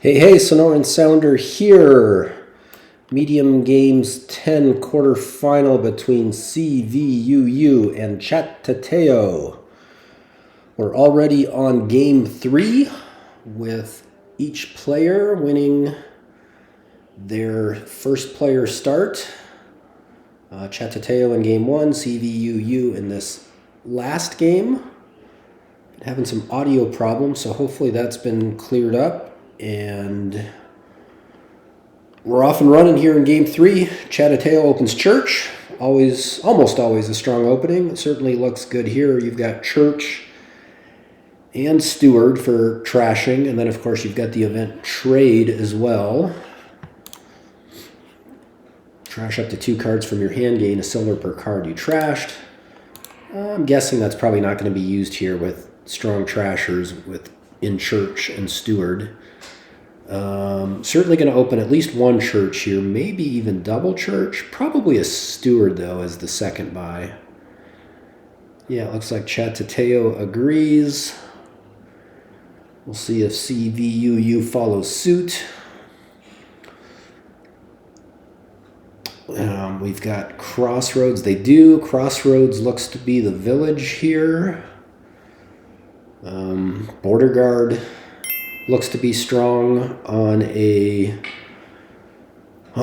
Hey, Sonoran Sounder here. Medium Games 10 quarterfinal between Cvuu and Chattateo. We're already on game 3 with each player winning their first player start. Chattateo in game 1, Cvuu in this last game. Having some audio problems, so hopefully that's been cleared up. And we're off and running here in game 3. Chattateo opens Church. Almost always a strong opening. It certainly looks good here. You've got Church and Steward for trashing. And then, of course, you've got the event Trade as well. Trash up to 2 cards from your hand, gain a silver per card you trashed. I'm guessing that's probably not going to be used here with strong trashers in Church and Steward. Certainly going to open at least one Church here, maybe even double Church. Probably a Steward, though, as the second buy. Yeah, it looks like Chattateo agrees. We'll see if Cvuu follows suit. We've got Crossroads. They do. Crossroads looks to be the village here. Border Guard looks to be strong on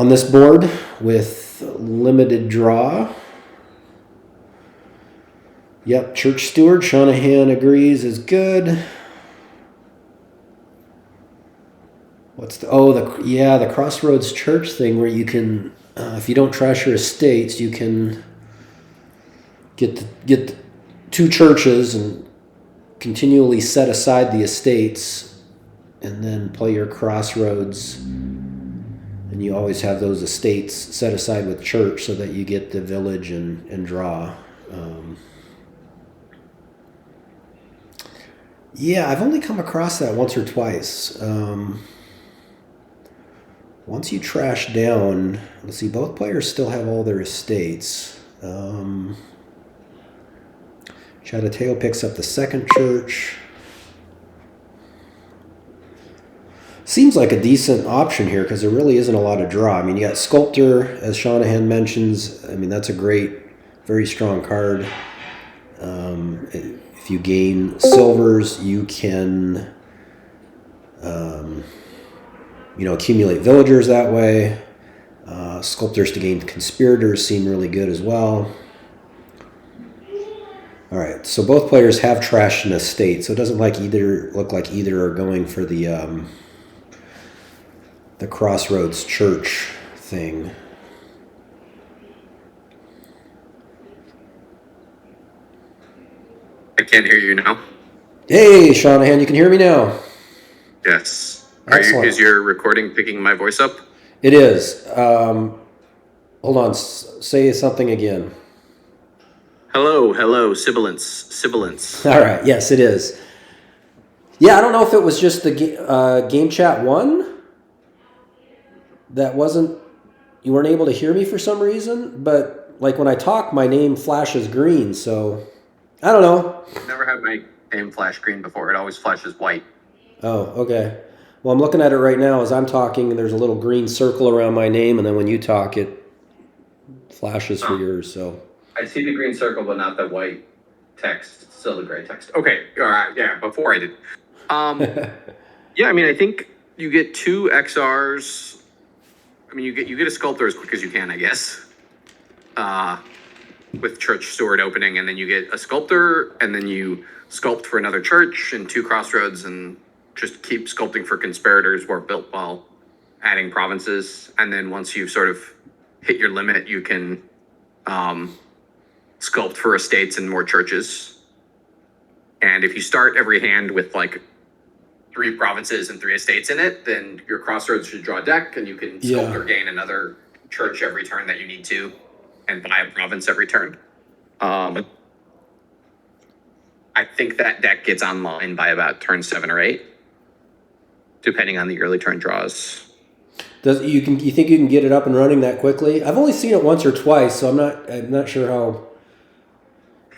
this board with limited draw. Yep, Church Steward, Shanahan agrees is good. The Crossroads Church thing where you can, if you don't trash your estates, you can get 2 churches and continually set aside the estates and then play your Crossroads, and you always have those estates set aside with Church so that you get the village and draw. I've only come across that once or twice. Once you trash down, let's see, both players still have all their estates. Chattateo picks up the second Church. Seems like a decent option here because there really isn't a lot of draw. I mean, you got Sculptor, as Shanahan mentions. I mean, that's a great, very strong card. If you gain silvers, you can, accumulate villagers that way. Sculptors to gain conspirators seem really good as well. All right, so both players have trashed an estate, so it doesn't look like either are going for the Crossroads Church thing. I can't hear you now. Hey, Shanahan, you can hear me now? Yes. Excellent. Is your recording picking my voice up? It is. Hold on, say something again. Hello, sibilance. All right, yes, it is. Yeah, I don't know if it was just the game chat 1 that you weren't able to hear me for some reason, but like when I talk, my name flashes green, so I don't know. I've never had my name flash green before. It always flashes white. Oh, okay. Well, I'm looking at it right now as I'm talking, and there's a little green circle around my name, and then when you talk, it flashes for yours, so. I see the green circle, but not the white text. It's still the gray text. Okay, all right, yeah, before I did. I think you get 2 XRs. I mean, you get a Sculptor as quick as you can, I guess. With Church Steward opening, and then you get a Sculptor, and then you sculpt for another Church and 2 Crossroads, and just keep sculpting for conspirators who are built while adding provinces. And then once you've sort of hit your limit, you can sculpt for estates and more churches. And if you start every hand with like 3 provinces and 3 estates in it, then your Crossroads should draw a deck, and you can sculpt or gain another church every turn that you need to, and buy a province every turn. I think that deck gets online by about turn 7 or 8, depending on the early turn draws. You think you can get it up and running that quickly? I've only seen it once or twice, so I'm not sure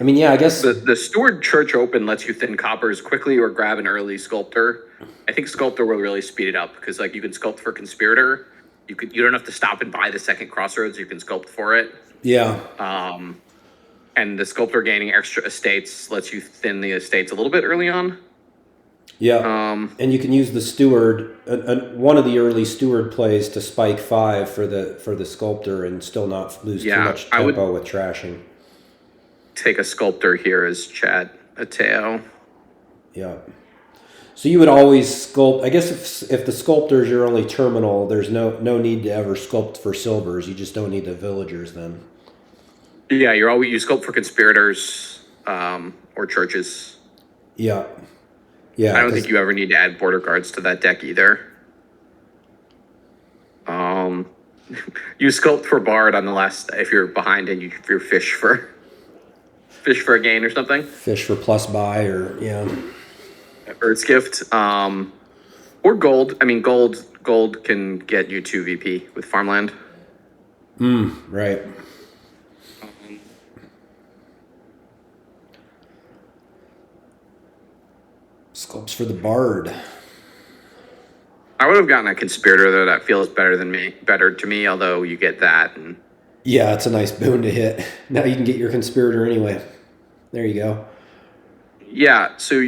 I mean, yeah, I guess. The Steward Church Open lets you thin coppers quickly or grab an early Sculptor. I think Sculptor will really speed it up because like you can sculpt for Conspirator. You don't have to stop and buy the second Crossroads. You can sculpt for it. Yeah. And the Sculptor gaining extra estates lets you thin the estates a little bit early on. Yeah. And you can use the Steward, one of the early Steward plays to spike 5 for the Sculptor and still not lose too much tempo with trashing. Take a Sculptor here as chattateo. Yeah. So you would always sculpt. I guess if the Sculptor's your only terminal, there's no need to ever sculpt for silvers. You just don't need the villagers then. Yeah, you sculpt for Conspirators or churches. Yeah. Yeah. I don't think you ever need to add border guards to that deck either. You sculpt for Bard on the last if you're behind and you're fish for a gain or something. Fish for plus buy or Earth's Gift. Or gold. I mean gold can get you 2 VP with farmland. Right. Sculpts for the Bard. I would have gotten a Conspirator though. That feels better to me. Although you get that, and yeah, it's a nice boon to hit. Now you can get your Conspirator anyway. There you go. Yeah. So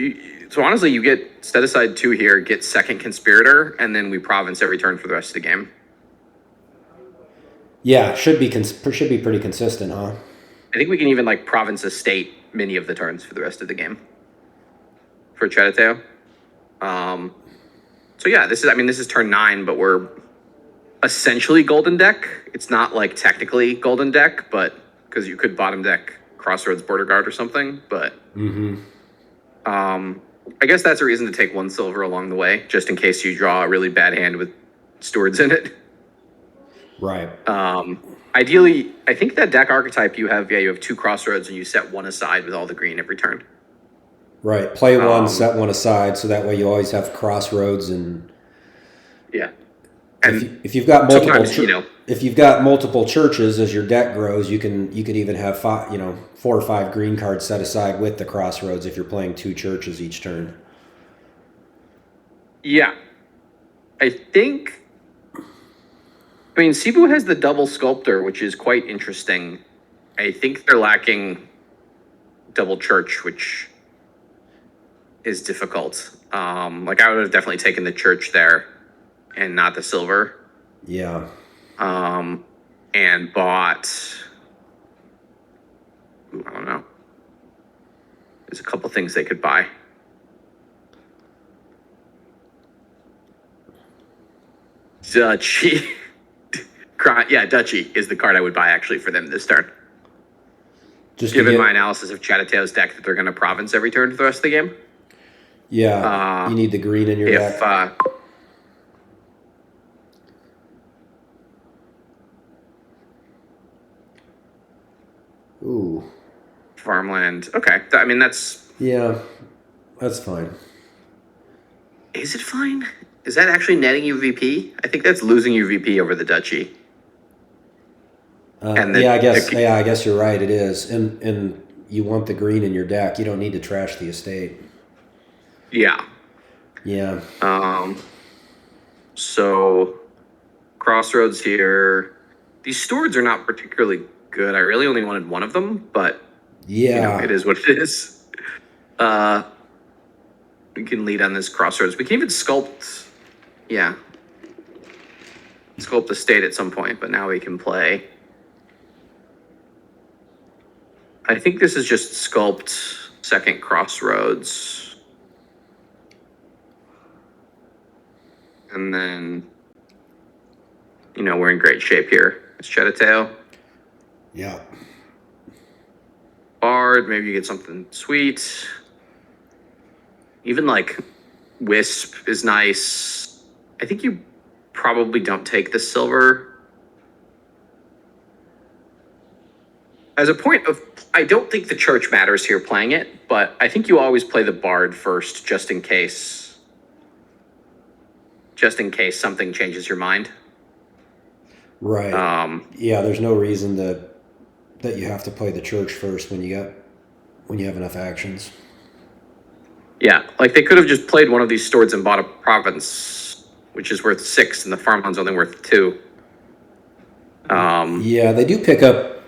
honestly, you get set aside 2 here, get second Conspirator, and then we province every turn for the rest of the game. Yeah, should be pretty consistent, huh? I think we can even like province estate many of the turns for the rest of the game. For chattateo. So yeah, this is turn 9, but we're essentially golden deck. It's not like technically golden deck, but because you could bottom deck Crossroads Border Guard or something, but I guess that's a reason to take 1 silver along the way, just in case you draw a really bad hand with stewards in it. Right. Ideally, I think that deck archetype you have 2 Crossroads and you set 1 aside with all the green every turn. Right. Play 1, set 1 aside, so that way you always have Crossroads and yeah. And if you've got multiple churches as your deck grows, you could even have 4 or 5 green cards set aside with the Crossroads if you're playing 2 churches each turn. Yeah. I mean, Cvuu has the double Sculptor, which is quite interesting. I think they're lacking double Church, which is difficult. I would have definitely taken the Church there and not the silver. Yeah. And bought, I don't know. There's a couple things they could buy. Duchy. Yeah, Duchy is the card I would buy actually for them this turn. Just given my analysis of Chattateo's deck that they're going to province every turn for the rest of the game. Yeah, you need the green in your deck. Ooh. Farmland. Okay. I mean, that's... Yeah, that's fine. Is it fine? Is that actually netting you VP? I think that's losing you VP over the Duchy. I guess you're right. It is, and you want the green in your deck. You don't need to trash the estate. Yeah. Yeah. So, Crossroads here. These stewards are not particularly good. I really only wanted 1 of them, but yeah, it is what it is. We can lead on this Crossroads. We can even sculpt. Yeah. Sculpt the state at some point, but now we can play. I think this is just sculpt second Crossroads. And then, we're in great shape here. It's chattateo. Yeah. Bard, maybe you get something sweet. Even like Wisp is nice. I think you probably don't take the silver. As a point of, I don't think the Church matters here playing it, but I think you always play the Bard first, just in case something changes your mind. Right. Yeah, there's no reason that you have to play the Church first when you got when you have enough actions. Yeah, like they could have just played one of these swords and bought a province, which is worth 6, and the farmland's only worth 2. Yeah, they do pick up.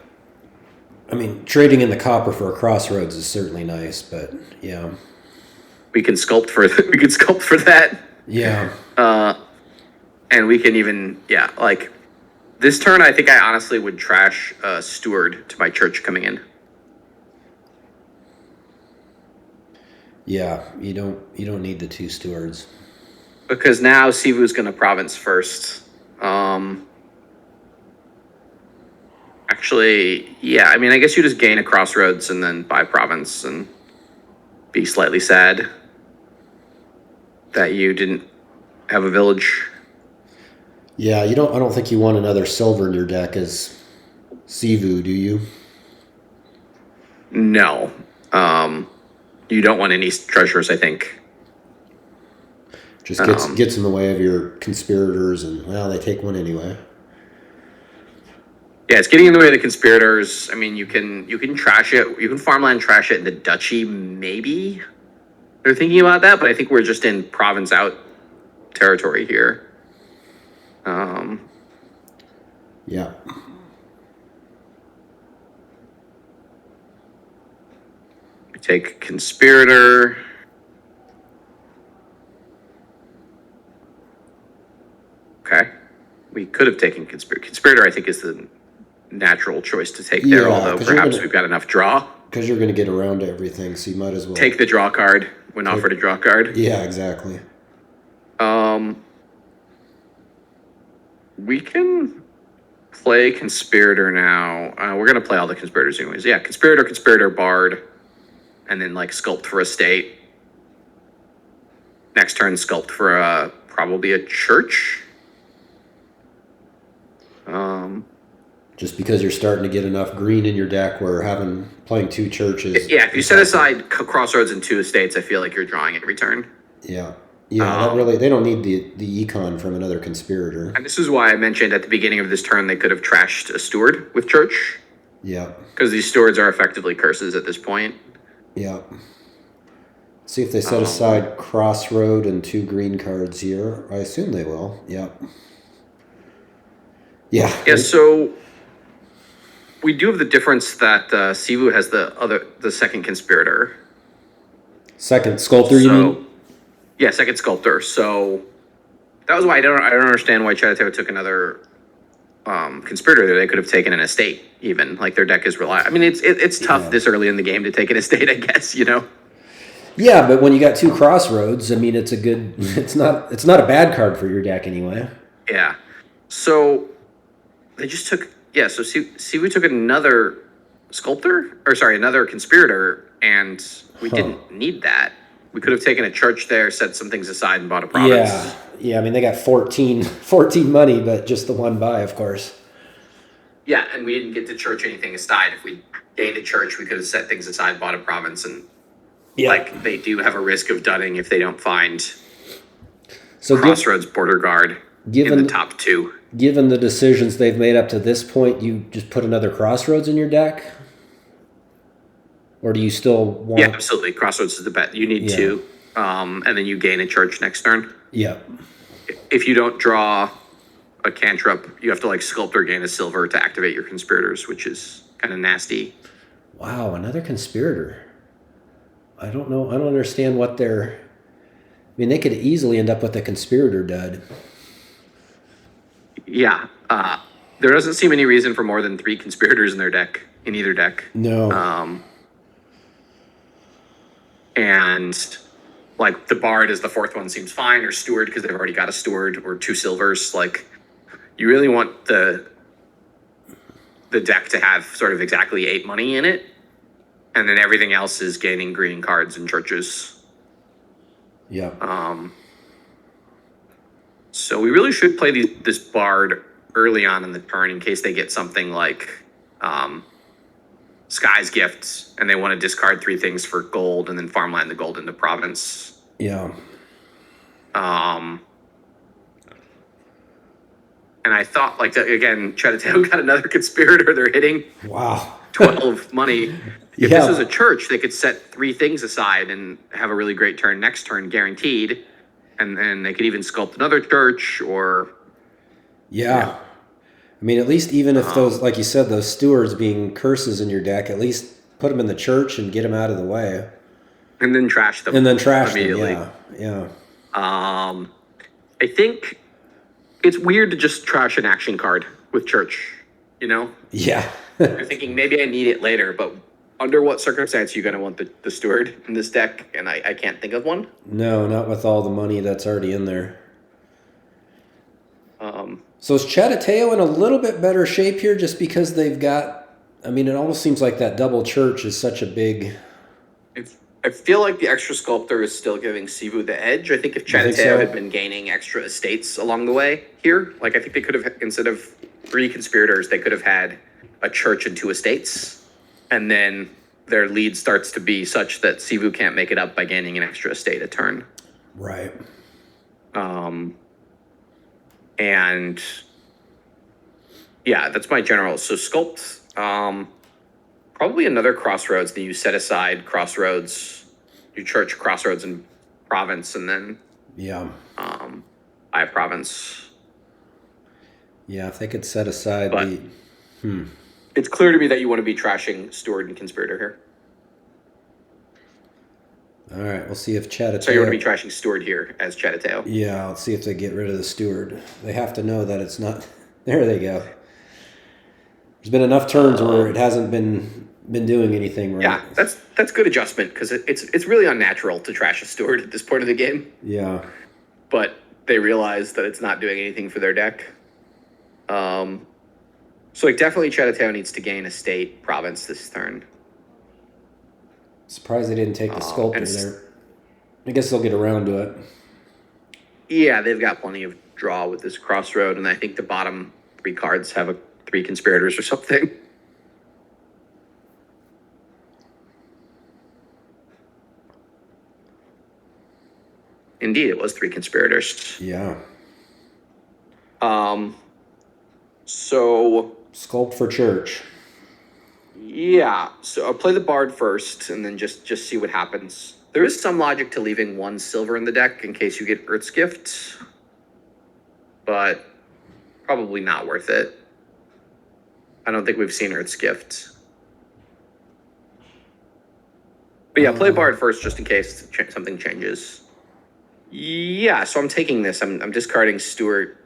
I mean, trading in the copper for a crossroads is certainly nice, but yeah. We can sculpt for that. Yeah. And we can even like this turn. I think I honestly would trash Steward to my church coming in. Yeah, you don't need the 2 stewards. Because now Cvuu's going to province first. Actually, yeah. I mean, I guess you just gain a crossroads and then buy province and be slightly sad that you didn't have a village. Yeah, I don't think you want another silver in your deck as Cvuu, do you? No. You don't want any treasures, I think. Just gets in the way of your conspirators, and well, they take one anyway. Yeah, it's getting in the way of the conspirators. I mean, you can trash it. You can farmland trash it in the duchy, maybe. They're thinking about that, but I think we're just in province out territory here. Yeah. We take conspirator. Okay. We could have taken conspirator. Conspirator, I think, is the natural choice to take there, although perhaps we've got enough draw. Because you're going to get around to everything, so you might as well take the draw card when offered a draw card. Yeah, exactly. We can play conspirator now. We're going to play all the conspirators anyways. Yeah, conspirator, bard, and then like sculpt for a state. Next turn, sculpt for probably a church. Just because you're starting to get enough green in your deck where playing 2 churches. Yeah, if you set aside crossroads and 2 estates, I feel like you're drawing every turn. Yeah. Yeah, they don't need the econ from another conspirator. And this is why I mentioned at the beginning of this turn they could have trashed a steward with church. Yeah. Because these stewards are effectively curses at this point. Yeah. See if they set aside crossroad and 2 green cards here. I assume they will. Yeah. Yeah. Yeah, so we do have the difference that Cvuu has the second conspirator. Second sculptor, you mean? Yeah, second sculptor. So that was why I don't understand why chattateo took another conspirator there. They could have taken an estate even. Like their deck is reliable. I mean, it's tough this early in the game to take an estate, I guess, Yeah, but when you got 2 crossroads, I mean, it's a good. It's not a bad card for your deck anyway. Yeah. So they just took. Yeah. So Cvuu took another another conspirator, and we didn't need that. We could have taken a church there, set some things aside, and bought a province. Yeah. I mean, they got 14 money, but just the 1 buy, of course. Yeah, and we didn't get to church anything aside. If we gained a church, we could have set things aside, bought a province, and like they do have a risk of dunning if they don't find crossroads border guard in the top 2. Given the decisions they've made up to this point, you just put another crossroads in your deck? Or do you still want... Yeah, absolutely. Crossroads is the bet. You need 2, and then you gain a church next turn. Yeah. If you don't draw a cantrip, you have to like sculpt or gain a silver to activate your conspirators, which is kind of nasty. Wow, another conspirator. I don't know. I don't understand what they're... I mean, they could easily end up with a conspirator dud. Yeah. There doesn't seem any reason for more than 3 conspirators in either deck. No. And like the bard is the 4th one seems fine, or steward because they've already got a steward, or 2 silvers. Like you really want the deck to have sort of exactly 8 money in it, and then everything else is gaining green cards and churches. Yeah. So we really should play this bard early on in the turn in case they get something like Sky's Gift, and they want to discard 3 things for gold and then farmland the gold into province. Yeah. And I thought, like, again, chattateo got another conspirator they're hitting. Wow. 12 money. If this was a church, they could set 3 things aside and have a really great turn next turn, guaranteed. And then they could even sculpt another church or. Yeah. I mean, at least even if those, like you said, those stewards being curses in your deck, at least put them in the church and get them out of the way. And then trash them. Immediately. Yeah. I think it's weird to just trash an action card with church, you know? Yeah. You're thinking maybe I need it later, but under what circumstance are you going to want the steward in this deck? And I can't think of one. No, not with all the money that's already in there. So is Chattateo in a little bit better shape here just because they've got, I mean, it almost seems like that double church is such a big... I feel like the extra sculptor is still giving Cvuu the edge. I think if Chattateo had been gaining extra estates along the way here, like I think they could have, instead of 3 conspirators, they could have had a church and 2 estates. And then their lead starts to be such that Cvuu can't make it up by gaining an extra estate a turn. Right. And yeah, that's my general. So sculpt, probably another crossroads. Then you set aside crossroads, you church, crossroads, and province, and then I province. Yeah, if they could set aside It's clear to me that you want to be trashing steward and conspirator here. All right, we'll see if Chattateo... So you want to be trashing steward here as Chattateo. Yeah, let's see if they get rid of the steward. They have to know that it's not... There they go. There's been enough turns where it hasn't been doing anything right. Yeah, that's good adjustment because it's really unnatural to trash a steward at this point of the game. Yeah. But they realize that it's not doing anything for their deck. So like definitely Chattateo needs to gain a state province this turn. Surprised they didn't take the sculptor there. I guess they'll get around to it. Yeah, they've got plenty of draw with this crossroad, and I think the bottom 3 cards have 3 conspirators or something. Indeed, it was 3 conspirators. Yeah. So sculpt for church. Yeah, so I'll play the bard first, and then just see what happens. There is some logic to leaving 1 silver in the deck in case you get Earth's Gift, but probably not worth it. I don't think we've seen Earth's Gift. But yeah, play bard first just in case something changes. Yeah, so I'm taking this. I'm discarding steward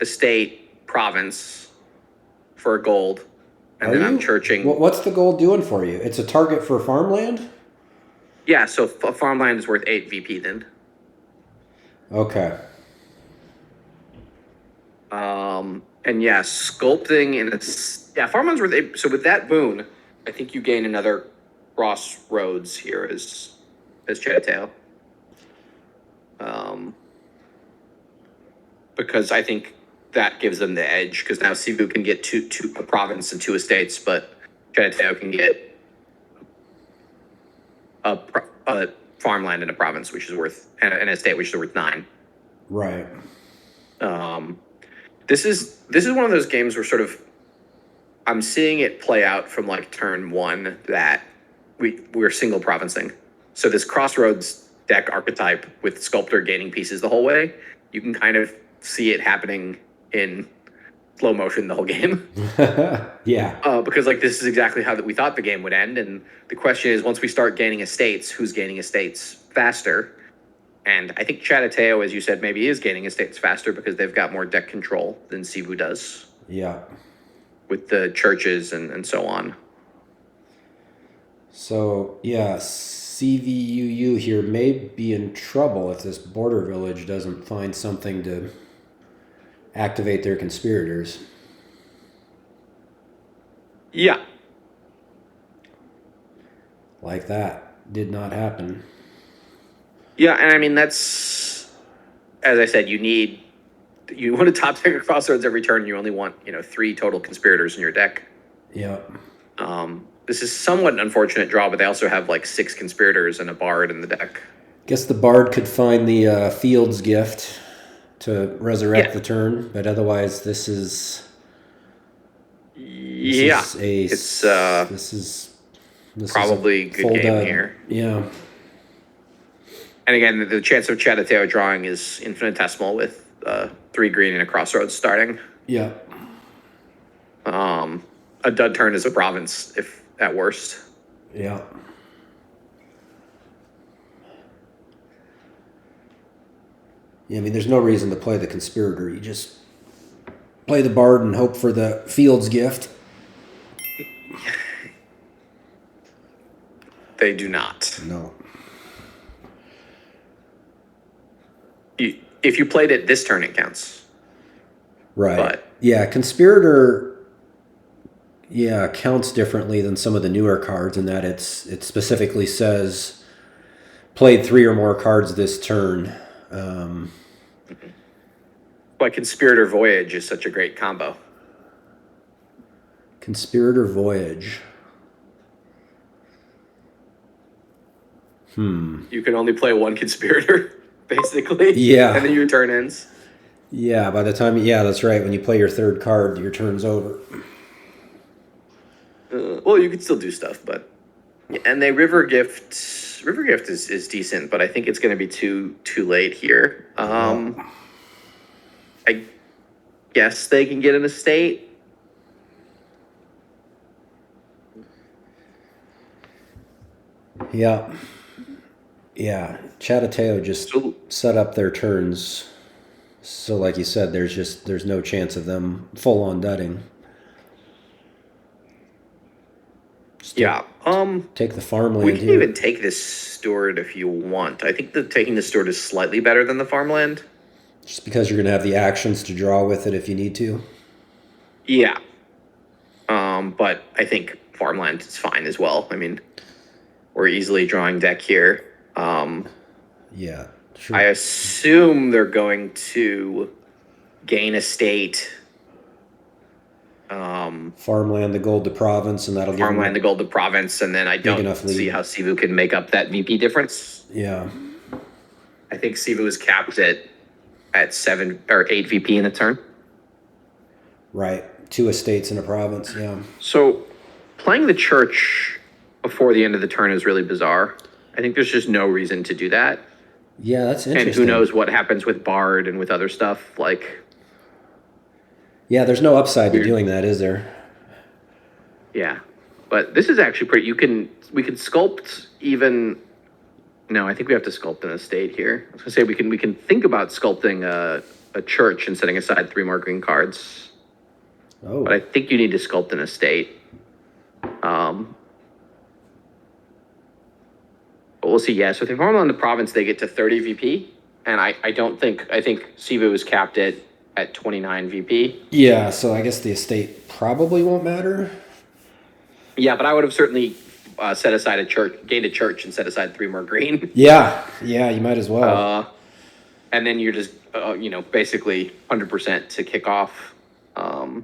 estate province for a gold, and then I'm churching. What's the gold doing for you? It's a target for farmland? Yeah, so farmland is worth 8 VP then. Okay. And yeah, sculpting farmland's worth 8. So with that boon, I think you gain another crossroads here as Chattateo. Because I think that gives them the edge, because now Cvuu can get a province and 2 estates, but Chattateo can get a farmland and a province, which is worth an estate, which is worth 9. Right. This is one of those games where sort of I'm seeing it play out from like turn 1 that we're single provincing. So this crossroads deck archetype with sculptor gaining pieces the whole way, you can kind of see it happening in slow motion the whole game. Yeah. Because like this is exactly how we thought the game would end, and the question is, once we start gaining estates, who's gaining estates faster? And I think Chattateo, as you said, maybe is gaining estates faster because they've got more deck control than Cvuu does. Yeah. With the churches and so on. So yeah, Cvuu here may be in trouble if this border village doesn't find something to activate their conspirators. Yeah. Like that. Did not happen. Yeah, and I mean, that's, as I said, you want to top deck crossroads every turn. You only want, 3 total conspirators in your deck. Yeah. This is somewhat an unfortunate draw, but they also have like 6 conspirators and a bard in the deck. Guess the bard could find the field's gift to resurrect the turn, but otherwise this is Yeah, This is probably a good game here. Yeah. And again, the chance of Chattateo drawing is infinitesimal with 3 green and a crossroads starting. Yeah. A dud turn is a province, if at worst. Yeah. Yeah, I mean, there's no reason to play the conspirator. You just play the bard and hope for the field's gift. They do not. No. If you played it this turn, it counts. Right. But yeah, conspirator, yeah, counts differently than some of the newer cards in that it specifically says played 3 or more cards this turn. But Conspirator Voyage is such a great combo. Conspirator Voyage. You can only play 1 conspirator, basically. Yeah. And then your turn ends. Yeah, by the time, yeah, that's right. When you play your 3rd card, your turn's over. Well, you could still do stuff, but... And they River Gift is decent, but I think it's going to be too late here. I guess they can get an estate. Yeah. Yeah. Chattateo just set up their turns. So like you said, there's no chance of them full on dudding. Take the farmland. We can even take this steward if you want. I think that taking the steward is slightly better than the farmland. Just because you're going to have the actions to draw with it if you need to. Yeah. But I think farmland is fine as well. I mean, we're easily drawing deck here. Yeah. Sure. I assume they're going to gain estate. Farmland, the gold to province, and that'll farmland, the gold to province, and then I don't see how Cvuu can make up that VP difference. Yeah. I think Cvuu is capped at 7 or 8 VP in a turn. Right. 2 estates in a province, yeah. So playing the church before the end of the turn is really bizarre. I think there's just no reason to do that. Yeah, that's interesting. And who knows what happens with Bard and with other stuff, like... Yeah, there's no upside to doing that, is there? Yeah. But this is actually pretty... We can sculpt even... No, I think we have to sculpt an estate here. I was going to say we can think about sculpting a church and setting aside 3 more green cards. Oh. But I think you need to sculpt an estate. But we'll see. Yeah, so if they farm on the province, they get to 30 VP. And I think Cvuu is capped at 29 VP. Yeah, so I guess the estate probably won't matter. Yeah, but I would have certainly set aside a church, gained a church, and set aside 3 more green. Yeah, you might as well. And then you're just, basically 100% to kick off. I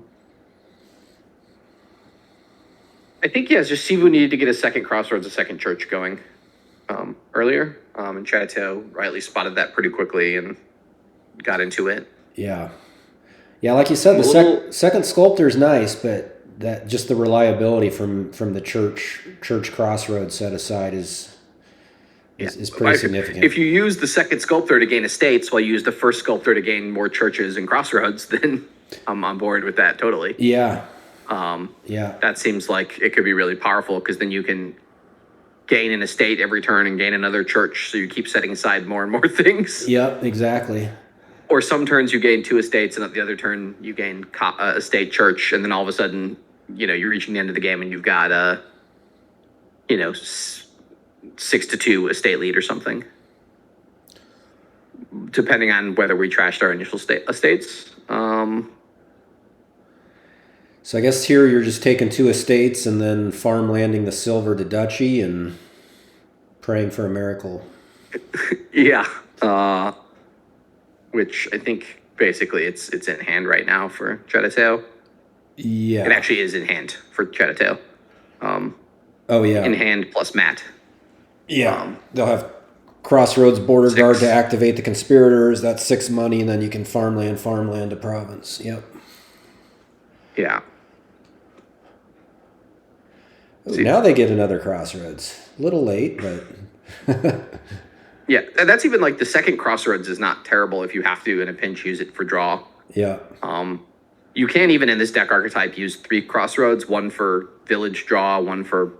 think, it's just Cvuu needed to get a second crossroads, a second church going earlier. And Chattateo rightly spotted that pretty quickly and got into it. Yeah. Yeah, like you said, the second sculptor is nice, but that just the reliability from the church crossroads set aside is pretty significant. If you use the second sculptor to gain estates while you use the first sculptor to gain more churches and crossroads, then I'm on board with that totally. Yeah. That seems like it could be really powerful because then you can gain an estate every turn and gain another church, so you keep setting aside more and more things. Yep, exactly. Or some turns you gain 2 estates, and at the other turn you gain estate church, and then all of a sudden, you're reaching the end of the game and you've got 6-2 estate lead or something, depending on whether we trashed our initial estates. So I guess here you're just taking 2 estates and then farmlanding the silver to duchy and praying for a miracle. Yeah. Which I think basically it's in hand right now for Chattateo. Yeah. It actually is in hand for Chattateo. Oh, yeah. In hand plus Matt. Yeah. They'll have Crossroads Border 6. Guard to activate the conspirators. That's 6 money, and then you can farmland to province. Yep. Yeah. Ooh, now they get another Crossroads. A little late, but... Yeah, that's even like the second Crossroads is not terrible if you have to, in a pinch, use it for draw. Yeah. You can even in this deck archetype use 3 Crossroads, one for village draw, one for,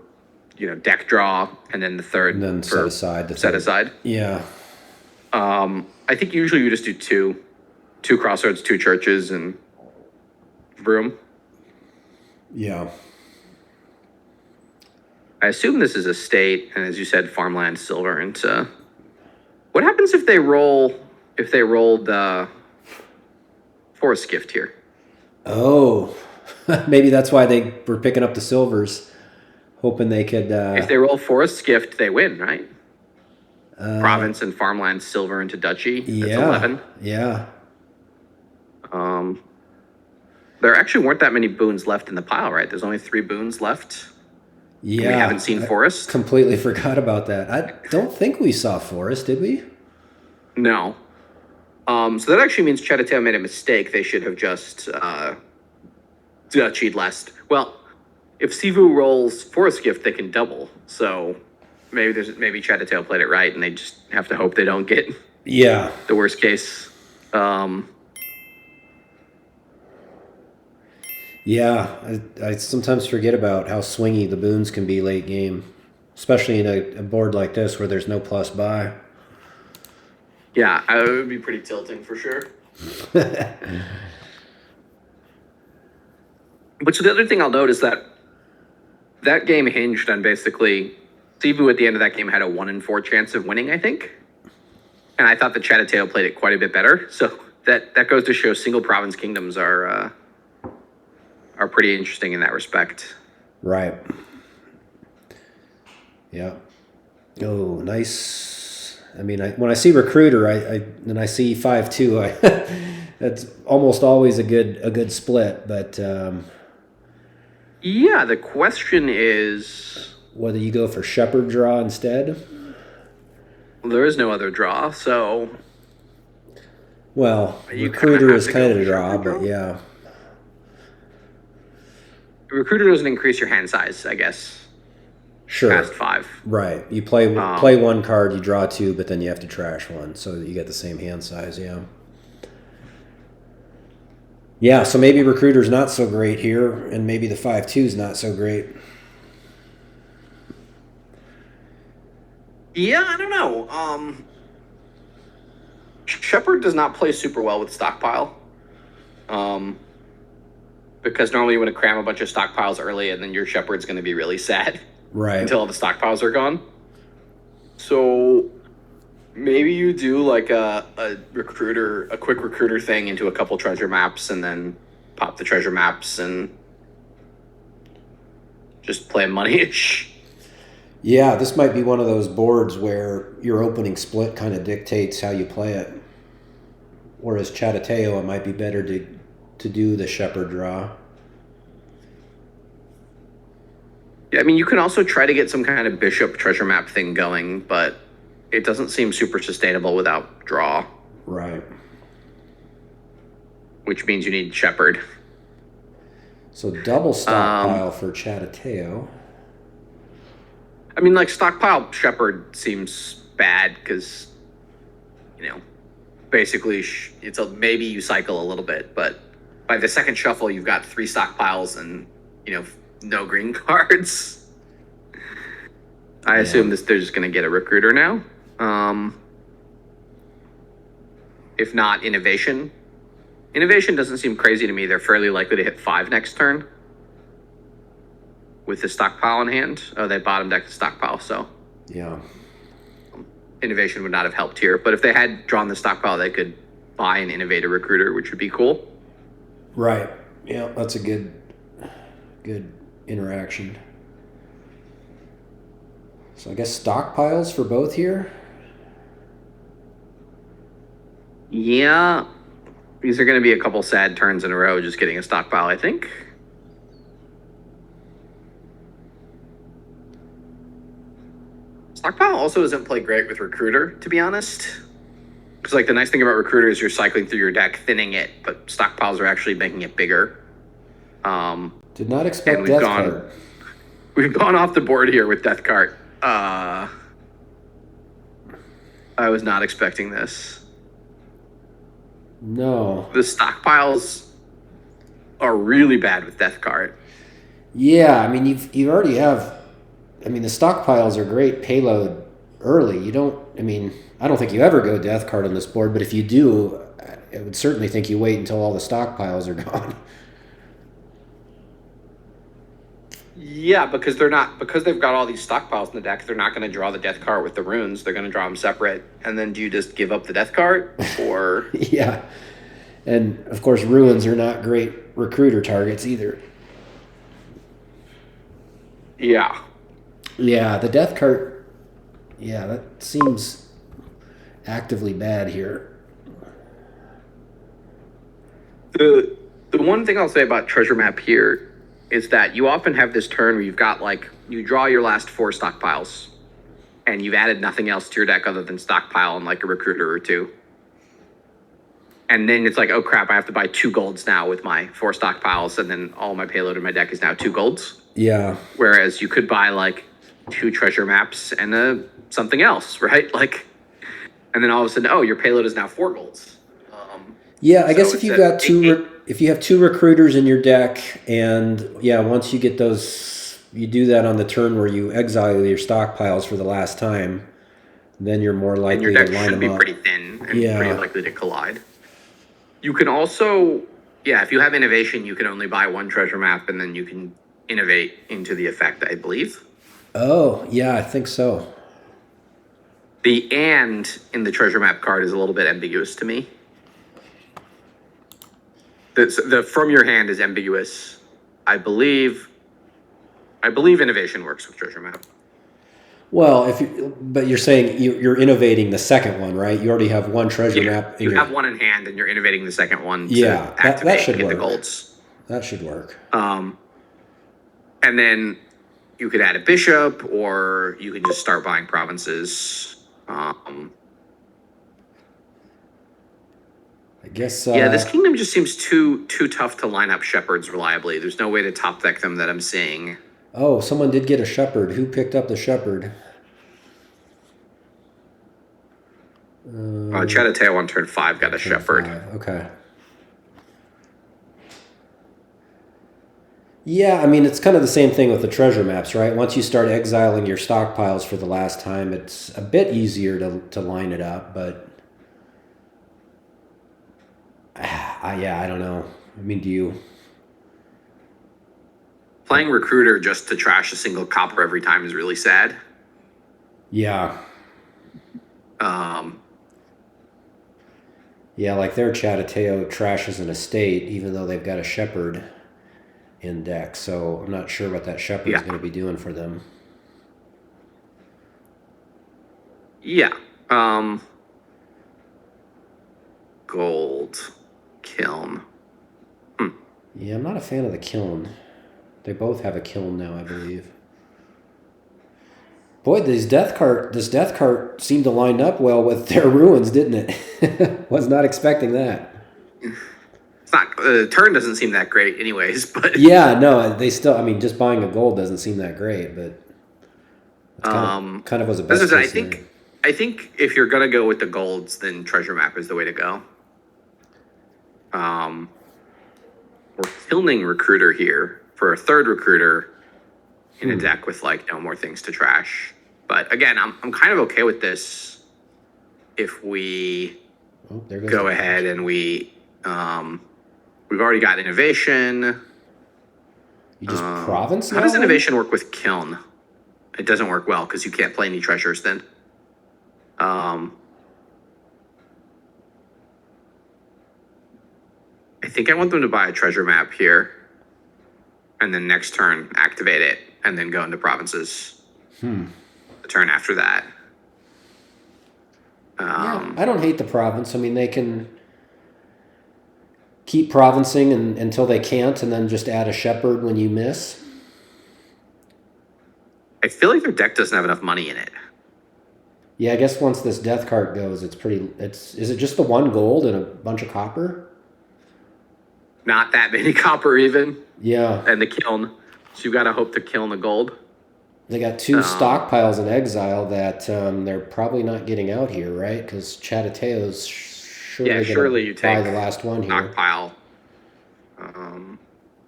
deck draw, and then the third And then for set aside. Yeah. I think usually you just do 2 Crossroads, 2 churches, and Broom. Yeah. I assume this is a state, and as you said, farmland silver into... What happens if they rolled Forest Gift here? Oh, maybe that's why they were picking up the silvers, hoping they could... If they roll Forest Gift, they win, right? Province and farmland silver into duchy. That's 11. Yeah. There actually weren't that many boons left in the pile, right? There's only 3 boons left. Yeah. We haven't seen Forest. Completely forgot about that. I don't think we saw Forest, did we? No. So that actually means Chattateo made a mistake. They should have just duchied less. Well, if Cvuu rolls Forest Gift, they can double. So maybe Chattateo played it right, and they just have to hope they don't get the worst case. Yeah, I sometimes forget about how swingy the boons can be late game, especially in a board like this where there's no plus buy. Yeah, it would be pretty tilting for sure. But so the other thing I'll note is that game hinged on basically Cvuu at the end of that game had a 1 in 4 chance of winning, I think. And I thought the Chattateo played it quite a bit better. So that goes to show single province kingdoms are pretty interesting in that respect. Right. Yeah. Oh, nice. I mean, when I see Recruiter, and I see 5-2, that's almost always a good split. But yeah, the question is whether you go for Shepherd draw instead. Well, there is no other draw, so. Well, Recruiter is kind of a draw, but yeah. Recruiter doesn't increase your hand size, I guess. Sure. Past 5. Right. You play 1 card, you draw 2, but then you have to trash 1, so you get the same hand size, yeah. Yeah, so maybe Recruiter's not so great here, and maybe the 5-2's not so great. Yeah, I don't know. Shepherd does not play super well with Stockpile. Because normally you want to cram a bunch of stockpiles early, and then your Shepherd's going to be really sad. Right. Until all the stockpiles are gone. So maybe you do like a quick recruiter thing into a couple treasure maps, and then pop the treasure maps and just play money-ish. Yeah, this might be one of those boards where your opening split kind of dictates how you play it. Whereas Chattateo, it might be better to do the Shepherd draw. Yeah, I mean, you can also try to get some kind of bishop treasure map thing going, but it doesn't seem super sustainable without draw. Right. Which means you need Shepherd. So double stockpile for Chattateo. I mean, like, stockpile Shepherd seems bad because, basically maybe you cycle a little bit, but by the second shuffle, you've got 3 stockpiles and, no green cards. I assume they're just going to get a recruiter now. If not, innovation. Innovation doesn't seem crazy to me. They're fairly likely to hit 5 next turn with the stockpile in hand. Oh, they bottom decked the stockpile, so. Yeah. Innovation would not have helped here. But if they had drawn the stockpile, they could buy and innovate a recruiter, which would be cool. Right. Yeah, that's a good interaction. So I guess stockpiles for both here? Yeah. These are going to be a couple sad turns in a row just getting a stockpile, I think. Stockpile also doesn't play great with Recruiter, to be honest. Because, the nice thing about Recruiter is you're cycling through your deck, thinning it, but stockpiles are actually making it bigger. Did not expect Death Card. we've gone off the board here with Death Cart. I was not expecting this. No. The stockpiles are really bad with Death Cart. Yeah, I mean you already have. I mean the stockpiles are great payload early. You don't. I mean I don't think you ever go Death Card on this board, but if you do, I would certainly think you wait until all the stockpiles are gone. Yeah, because they've got all these stockpiles in the deck. They're not going to draw the Death Cart with the runes. They're going to draw them separate. And then do you just give up the Death Cart, or Yeah, and of course ruins are not great recruiter targets either. yeah? Yeah, the Death Cart. Yeah, that seems actively bad here. The one thing I'll say about Treasure Map here is that you often have this turn where you've got you draw your last 4 stockpiles, and you've added nothing else to your deck other than stockpile and like a recruiter or 2. And then it's like, oh crap, I have to buy 2 golds now with my 4 stockpiles, and then all my payload in my deck is now 2 golds. Yeah. Whereas you could buy like 2 treasure maps and something else, right? And then all of a sudden, oh, your payload is now 4 golds. Yeah, I guess if you've got if you have 2 recruiters in your deck, and yeah, once you get those, you do that on the turn where you exile your stockpiles for the last time, then you're more likely and your deck to line should them be up. pretty thin and pretty likely to collide. You can also, if you have innovation, you can only buy 1 treasure map, and then you can innovate into the effect, I believe. Oh, yeah, I think so. The "and" in the treasure map card is a little bit ambiguous to me. The from your hand is ambiguous. I believe innovation works with treasure map. Well, but you're saying you're innovating the second one, right? You already have 1 treasure map. You have 1 in hand, and you're innovating the second one to that should get work. the golds. That should work. And then you could add a bishop, or you could just start buying provinces. I guess. This kingdom just seems too tough to line up shepherds reliably. There's no way to top deck them that I'm seeing. Oh, someone did get a shepherd. Who picked up the shepherd? Chattateo on turn 5 got a shepherd. 5. Okay. Yeah, I mean, it's kind of the same thing with the treasure maps, right? Once you start exiling your stockpiles for the last time, it's a bit easier to line it up, but I don't know. I mean, do you... Playing recruiter just to trash a single copper every time is really sad. Yeah. Yeah, like their Chattateo trashes an estate, even though they've got a shepherd in deck, so I'm not sure what that shepherd is going to be doing for them. Yeah. Gold. Kiln. Yeah, I'm not a fan of the kiln. They both have a kiln now, I believe. Boy, this death cart seemed to line up well with their ruins, didn't it? Was not expecting that. It's not. The turn doesn't seem that great, anyways. But yeah, no, they still. I mean, just buying a gold doesn't seem that great, but it's kind of was a best case scenario. I think if you're gonna go with the golds, then treasure map is the way to go. We're killing recruiter here for a 3rd recruiter in a deck with no more things to trash. But again, I'm kind of okay with this if we go ahead and we've already got innovation. You just province. How does innovation work with kiln? It doesn't work well because you can't play any treasures then. I think I want them to buy a treasure map here, and then next turn activate it, and then go into provinces. The turn after that. Yeah, I don't hate the province. I mean, they can keep provincing until they can't, and then just add a shepherd when you miss. I feel like their deck doesn't have enough money in it. Yeah, I guess once this death cart goes, is it just the 1 gold and a bunch of copper? Not that many copper even. Yeah. And the kiln. So you got to hope to kill in the gold. They got 2 stockpiles in exile that they're probably not getting out here, right? Because Chattateo's surely going you to buy take the last one here. stockpile.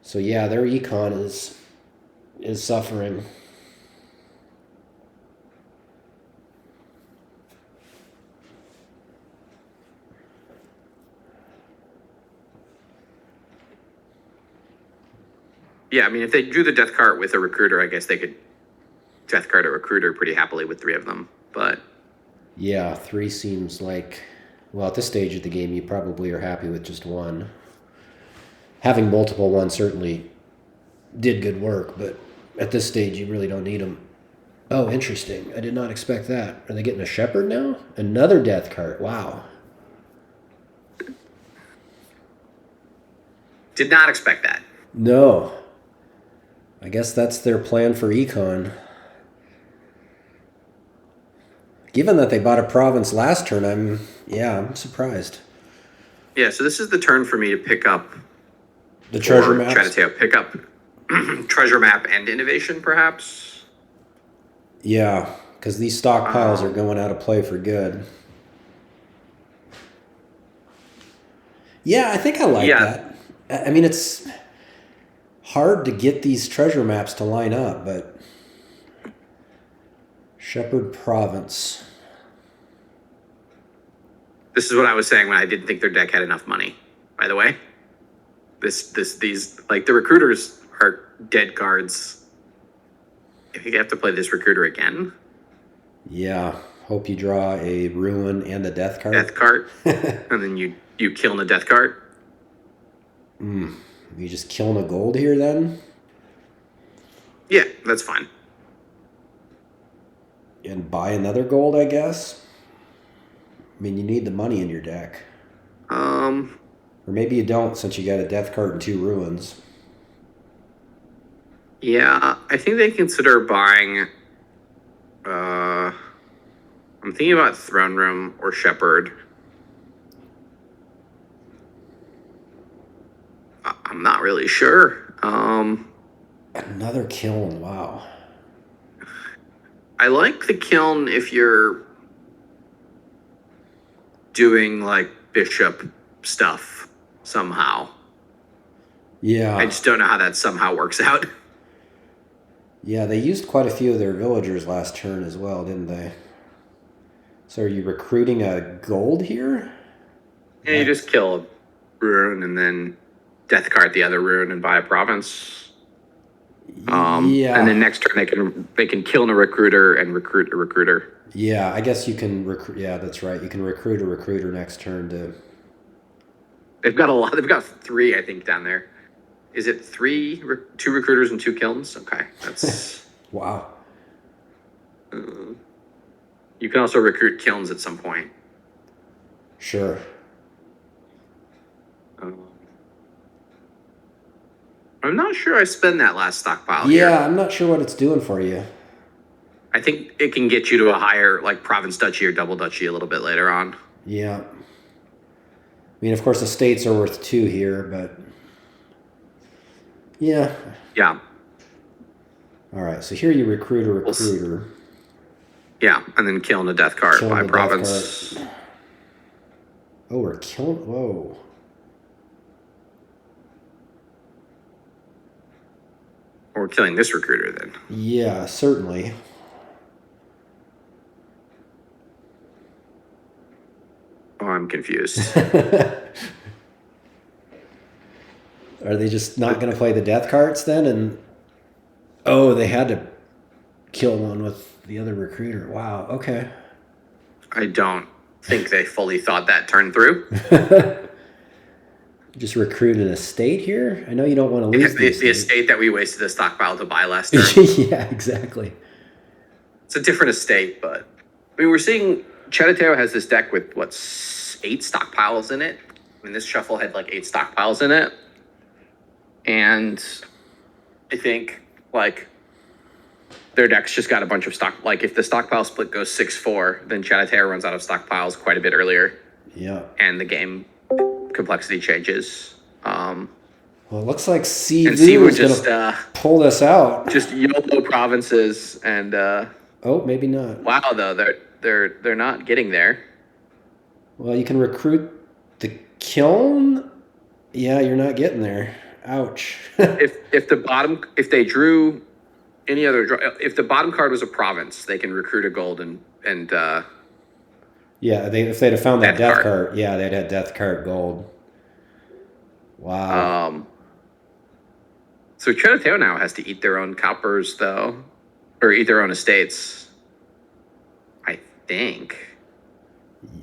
So yeah, their econ is suffering. Yeah, I mean, if they drew the death cart with a recruiter, I guess they could death cart a recruiter pretty happily with 3 of them. But yeah, 3 seems like, well, at this stage of the game, you probably are happy with just 1. Having multiple ones certainly did good work, but at this stage, you really don't need them. Oh, interesting. I did not expect that. Are they getting a shepherd now? Another death cart. Wow. did not expect that. No. I guess that's their plan for econ. Given that they bought a province last turn, I'm surprised. Yeah, so this is the turn for me to pick up The treasure maps. Chattateo. Pick up treasure map and innovation, perhaps. Yeah, because these stockpiles are going out of play for good. Yeah, I think I like that. I mean, it's hard to get these treasure maps to line up, but Shepherd Province. This is what I was saying when I didn't think their deck had enough money. By the way, these like the recruiters are dead cards. If you have to play this recruiter again. Yeah, hope you draw a ruin and a death card. Death card, and then you kill in a death card. You just killing a gold here then? Yeah, that's fine. And buy another gold, I guess? I mean, you need the money in your deck. Or maybe you don't, since you got a death card and 2 ruins. Yeah, I think they consider buying. I'm thinking about Throne Room or Shepherd. I'm not really sure. Another kiln, wow. I like the kiln if you're doing like bishop stuff somehow. Yeah. I just don't know how that somehow works out. Yeah, they used quite a few of their villagers last turn as well, didn't they? So are you recruiting a gold here? Yeah, you just kill a rune and then death card the other rune and buy a province. Yeah. And then next turn they can kill a recruiter and recruit a recruiter. Yeah, I guess you can recruit. Yeah, that's right. You can recruit a recruiter next turn to. They've got a lot. They've got 3, I think, down there. Is it 3, 2 recruiters and 2 kilns? Okay, that's wow. You can also recruit kilns at some point. Sure. I'm not sure I spend that last stockpile. Yeah, here. I'm not sure what it's doing for you. I think it can get you to a higher, like, province duchy or double duchy a little bit later on. Yeah. I mean, of course, the states are worth 2 here, but yeah. Yeah. All right, so here you recruit a recruiter. Yeah, and then killing a death card by province. Oh, we're killing. Whoa. Or killing this recruiter then. Yeah, certainly. Oh, I'm confused. Are they just not going to play the death cards then? And oh, they had to kill one with the other recruiter. Wow. Okay. I don't think they fully thought that turn through. Just recruit an estate here? I know you don't want to lose the estate that we wasted the stockpile to buy last turn. Yeah, exactly. It's a different estate, but I mean, we're seeing Chattateo has this deck with 8 stockpiles in it. I mean, this shuffle had like 8 stockpiles in it, and I think like their deck's just got a bunch of stock. Like if the stockpile split goes 6-4, then Chattateo runs out of stockpiles quite a bit earlier. Yeah. And the game complexity changes. Well, it looks like And Cvuu Cvuu is going to pull this out. just YOLO provinces, and Oh, maybe not. wow, though they're not getting there. Well, you can recruit the kiln. Yeah, you're not getting there. Ouch. If they drew any other if the bottom card was a province, they can recruit a gold and yeah, if they'd have found that death card, yeah, they'd had death card gold. Wow. So chattateo now has to eat their own coppers, though, or eat their own estates. I think.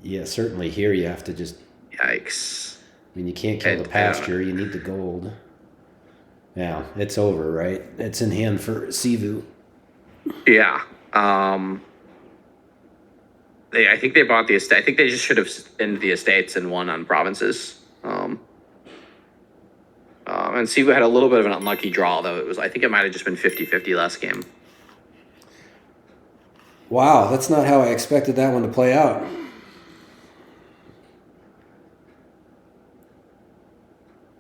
Yeah, certainly here you have to just. Yikes. I mean, you can't kill the pasture. You need the gold. Yeah, it's over, right? It's in hand for Cvuu. Yeah. I think they bought the estate. I think they just should have ended the estates and won on provinces. And Cvuu had a little bit of an unlucky draw, though. I think it might have just been 50-50 last game. Wow, that's not how I expected that one to play out.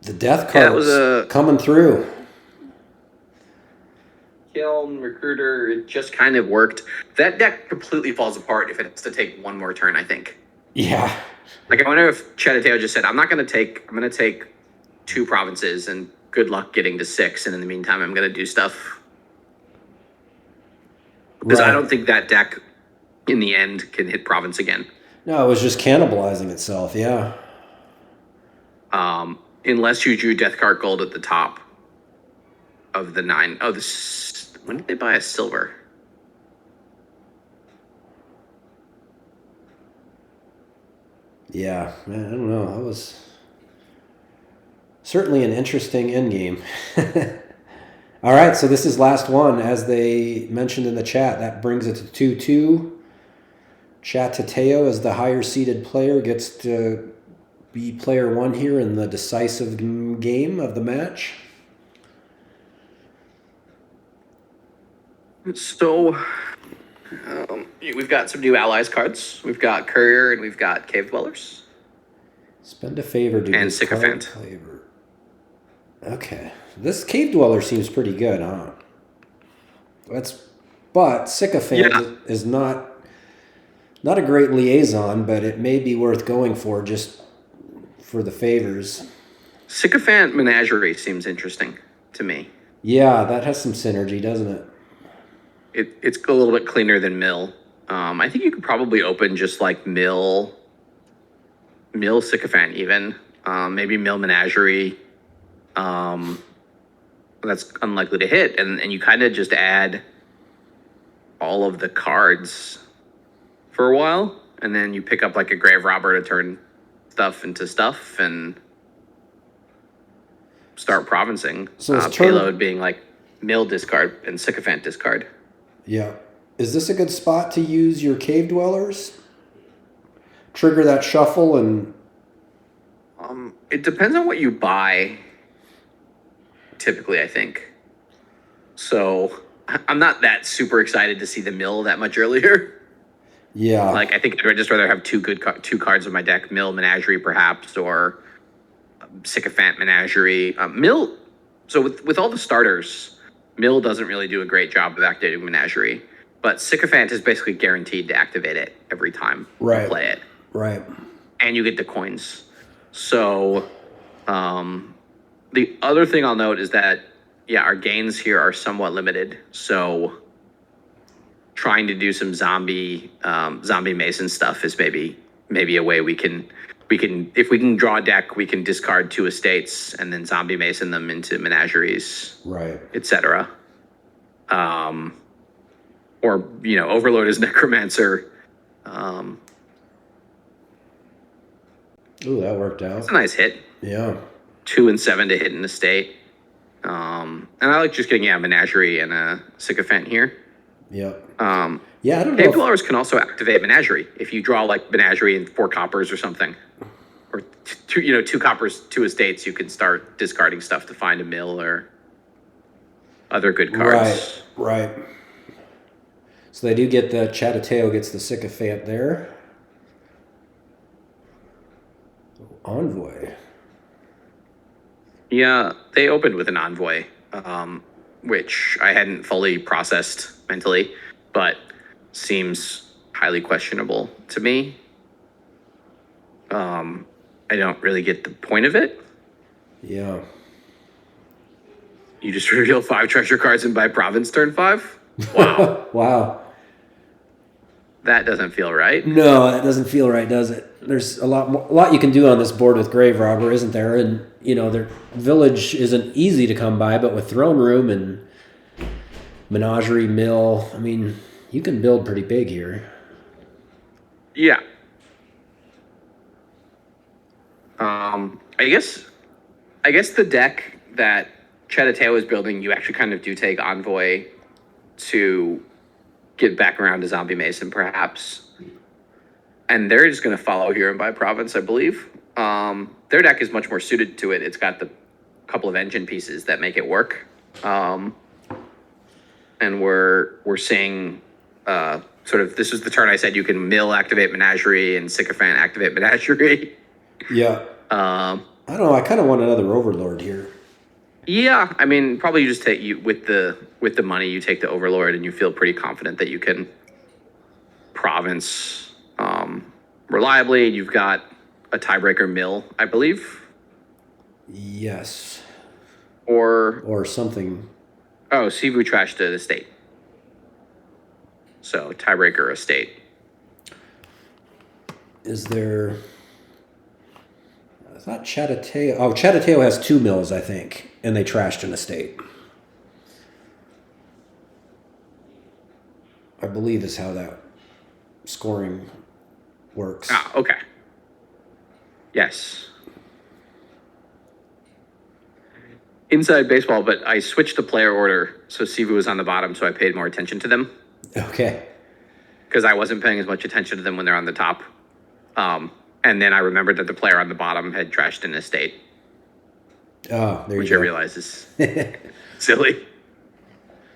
The death card was coming through. Kiln, Recruiter, it just kind of worked. That deck completely falls apart if it has to take one more turn, I think. Yeah. Like, I wonder if chattateo just said, I'm going to take 2 provinces and good luck getting to 6. And in the meantime, I'm going to do stuff. Because I don't think that deck in the end can hit province again. No, it was just cannibalizing itself. Yeah. Unless you drew death card gold at the top of the 9. Oh, when did they buy a silver? Yeah, man, I don't know. That was certainly an interesting endgame. All right, so this is last one. As they mentioned in the chat, that brings it to 2-2. Chattateo, as the higher seeded player, gets to be player 1 here in the decisive game of the match. So, we've got some new allies cards. We've got Courier and we've got Cave Dwellers. Spend a favor to and Sycophant. Flavor. Okay, this Cave Dweller seems pretty good, huh? But Sycophant is not a great liaison, but it may be worth going for just for the favors. Sycophant Menagerie seems interesting to me. Yeah, that has some synergy, doesn't it? It's a little bit cleaner than Mill. I think you could probably open just like Mill Sycophant even. Maybe Mill Menagerie. That's unlikely to hit. And you kind of just add all of the cards for a while. And then you pick up like a Grave Robber to turn stuff into stuff and start provincing. So payload being like Mill discard and Sycophant discard. Yeah. Is this a good spot to use your Cave Dwellers? Trigger that shuffle and... It depends on what you buy, typically, I think. So I'm not that super excited to see the Mill that much earlier. Yeah. Like, I think I'd just rather have two cards in my deck, Mill Menagerie perhaps, or Sycophant Menagerie. Mill, so with all the starters... Mill doesn't really do a great job of activating Menagerie, but Sycophant is basically guaranteed to activate it every time you play it. Right. And you get the coins. So the other thing I'll note is that, our gains here are somewhat limited. So trying to do some zombie Mason stuff is maybe a way we can if we can draw a deck, we can discard 2 estates and then zombie Mason them into menageries, right, etc. Or overload his necromancer. Ooh, that worked out. It's a nice hit. Yeah. 2 and 7 to hit an estate. And I like just getting menagerie and a Sycophant here. Yep. I don't know. Cave Dwellers can also activate Menagerie if you draw like Menagerie and 4 coppers or something, or 2 coppers, 2 estates. You can start discarding stuff to find a mill or other good cards. Right. So they do get the Chattateo gets the Sycophant there. Envoy. Yeah, they opened with an envoy, which I hadn't fully processed mentally, but seems highly questionable to me. I don't really get the point of it. Yeah. You just reveal 5 treasure cards and buy province turn 5? Wow. Wow. That doesn't feel right. No, that doesn't feel right, does it? There's a lot you can do on this board with Grave Robber, isn't there? And their village isn't easy to come by, but with Throne Room and Menagerie Mill, I mean, you can build pretty big here. Yeah. I guess the deck that Chattateo is building, you actually kind of do take Envoy to get back around to Zombie Mason, perhaps. And they're just going to follow here and buy Province, I believe. Their deck is much more suited to it. It's got the couple of engine pieces that make it work. And we're seeing sort of, this is the turn I said you can Mill activate Menagerie and Sycophant activate Menagerie. Yeah. I don't know. I kind of want another Overlord here. Yeah, I mean, probably you just take with the money, you take the Overlord, and you feel pretty confident that you can province reliably. You've got a tiebreaker mill, I believe. Yes. Or something. Oh, Cvuu trashed the estate. So tiebreaker estate. Is there? I thought Chattateo. Oh, Chattateo has 2 mills, I think, and they trashed an estate. I believe is how that scoring works. Ah, okay. Yes. Inside baseball, but I switched the player order, so Cvuu was on the bottom, so I paid more attention to them. Okay. Because I wasn't paying as much attention to them when they're on the top. And then I remembered that the player on the bottom had trashed an estate. Oh, there you go. Which I realize is silly.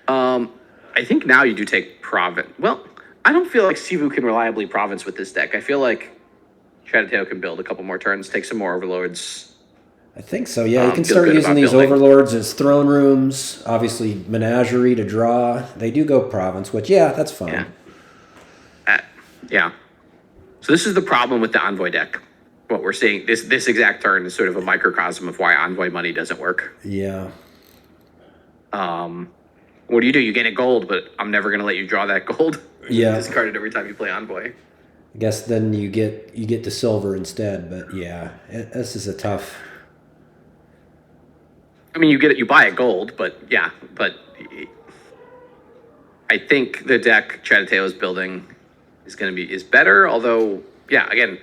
I think now you do take province. Well, I don't feel like Cvuu can reliably province with this deck. I feel like Chattateo can build a couple more turns, take some more overlords. I think so. Yeah, you can start using these overlords as throne rooms. Obviously, Menagerie to draw. They do go province, which that's fine. Yeah. So this is the problem with the Envoy deck. What we're seeing this exact turn is sort of a microcosm of why Envoy money doesn't work. Yeah. What do? You gain a gold, but I'm never going to let you draw that gold. Yeah. Discard it every time you play Envoy. I guess then you get to silver instead, but this is a tough. I mean, you buy a gold, but I think the deck Chattateo is building is better. Although, again,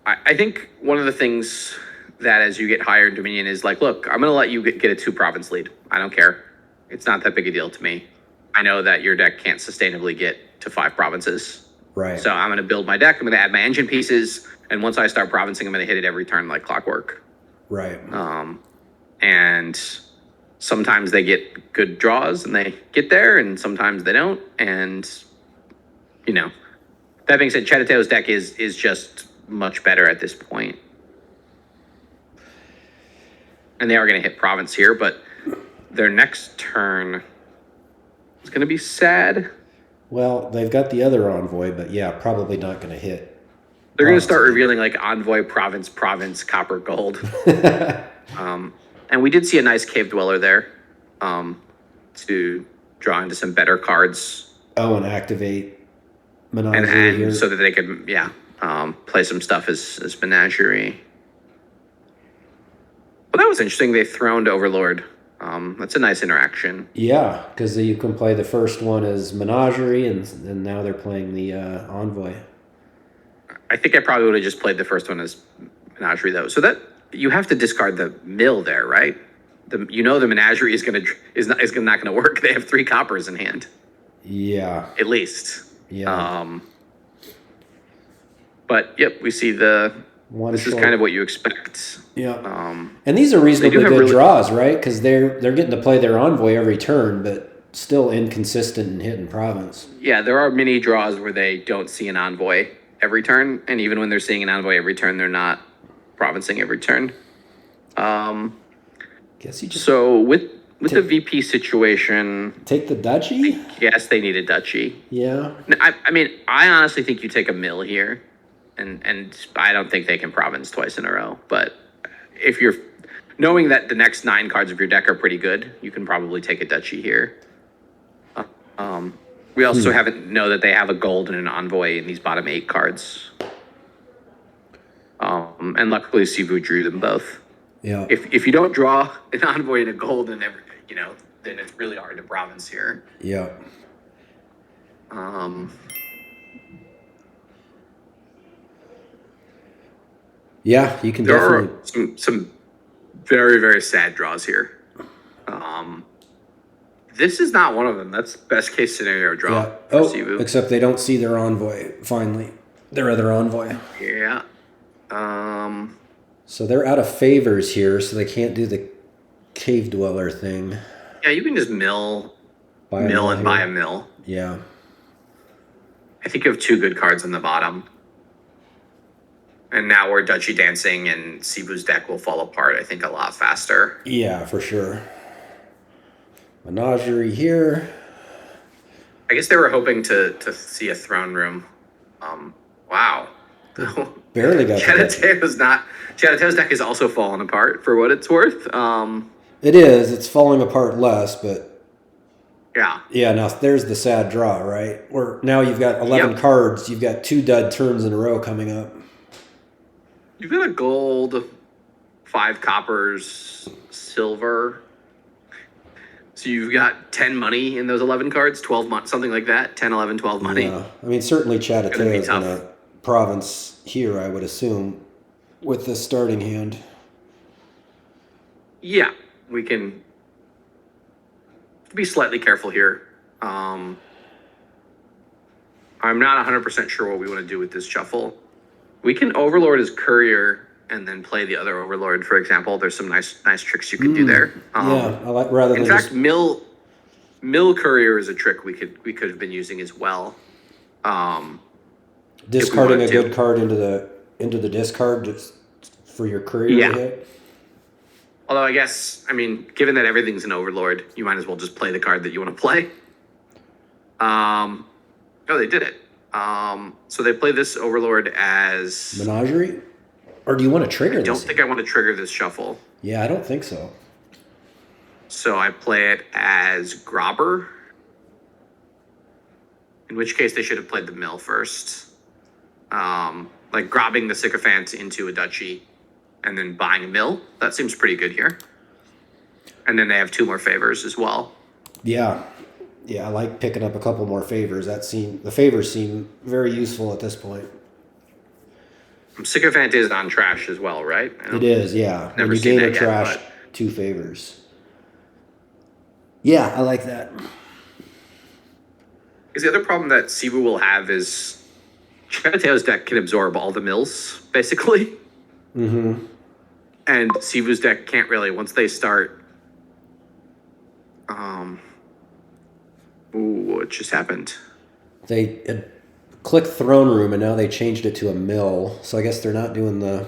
I think one of the things that as you get higher in Dominion is like, look, I'm going to let you get a 2 province lead. I don't care. It's not that big a deal to me. I know that your deck can't sustainably get to 5 provinces. Right. So I'm going to build my deck. I'm going to add my engine pieces. And once I start provincing, I'm going to hit it every turn like clockwork. Right. And sometimes they get good draws and they get there, and sometimes they don't. And, that being said, Chattateo's deck is just much better at this point. And they are going to hit province here, but their next turn is going to be sad. Well, they've got the other envoy, but probably not going to hit. They're going to start revealing like envoy, province, copper, gold. And we did see a nice cave dweller there to draw into some better cards. Oh, and activate Menagerie here. So that they could, play some stuff as Menagerie. Well, that was interesting. They throned Overlord. That's a nice interaction. Yeah, because you can play the first one as Menagerie, and now they're playing the Envoy. I think I probably would have just played the first one as Menagerie, though. So that you have to discard the mill there, right? The Menagerie is not gonna work. They have 3 coppers in hand. Yeah. At least. Yeah. But we see this is kind of what you expect. Yeah. And these are reasonably good draws, right? Because they're getting to play their envoy every turn, but still inconsistent in hitting province. Yeah, there are many draws where they don't see an envoy every turn, and even when they're seeing an envoy every turn, they're not provincing every turn. Guess you just So with the VP situation, take the duchy. yes, they need a duchy. Yeah. I mean, I honestly think you take a mill here, and I don't think they can province twice in a row. But if you're knowing that the next 9 cards of your deck are pretty good, you can probably take a duchy here. We also haven't know that they have a gold and an envoy in these bottom 8 cards. And luckily, Cvuu drew them both. Yeah. If you don't draw an envoy and a gold, and then it's really hard to province here. Yeah. Yeah, you can There definitely. are some very, very sad draws here. This is not one of them. That's best case scenario draw Yeah. for Oh, Cvuu. except they don't see their envoy. Finally, their other envoy. Yeah. So they're out of favors here, so they can't do the cave dweller thing. Yeah, you can just mill Buy and buy a mill. Yeah. I think you have 2 good cards on the bottom. And now we're Duchy dancing, and Cvuu's deck will fall apart, I think, a lot faster. Yeah, for sure. Menagerie here. I guess they were hoping to see a throne room. Wow. Barely got Chattateo's deck is also falling apart for what it's worth. It is. It's falling apart less, but Yeah. yeah. Now there's the sad draw, right? Where now you've got 11 cards. You've got 2 dud turns in a row coming up. You've got a gold, 5 coppers, silver. So you've got 10 money in those 11 cards, 12 money, something like that. 10, 11, 12 money. Yeah. I mean, certainly Chattateo Gonna be is tough. going to province here, I would assume, with this starting hand. Yeah, we can be slightly careful here. I'm not 100% sure what we want to do with this shuffle. We can overlord as courier and then play the other overlord, for example. There's some nice tricks you can do there. Yeah, I like rather In than fact, just, mill courier is a trick we could have been using as well. discarding a wanted to. good card into the discard just for your courier Yeah. to hit. Although I guess, I mean, given that everything's an overlord, you might as well just play the card that you want to play. Oh, they did it. So they play this overlord as. Menagerie? Or do you want to trigger I don't this? think I want to trigger this shuffle. Yeah, I don't think so. So I play it as Grobber. In which case they should have played the mill first. Like grabbing the sycophant into a duchy and then buying a mill. That seems pretty good here. And then they have 2 more favors as well. Yeah. Yeah, I like picking up a couple more favors. The favors seem very useful at this point. Sycophant is on trash as well, right? It is, yeah. Never When you seen gain a that yet, trash, but- 2 favors. Yeah, I like that. Because the other problem that Cvuu will have is Chattateo's deck can absorb all the mills, basically. Mm-hmm. And Cvuu's deck can't really, once they start. What just happened? They clicked throne room and now they changed it to a mill. So I guess they're not doing the.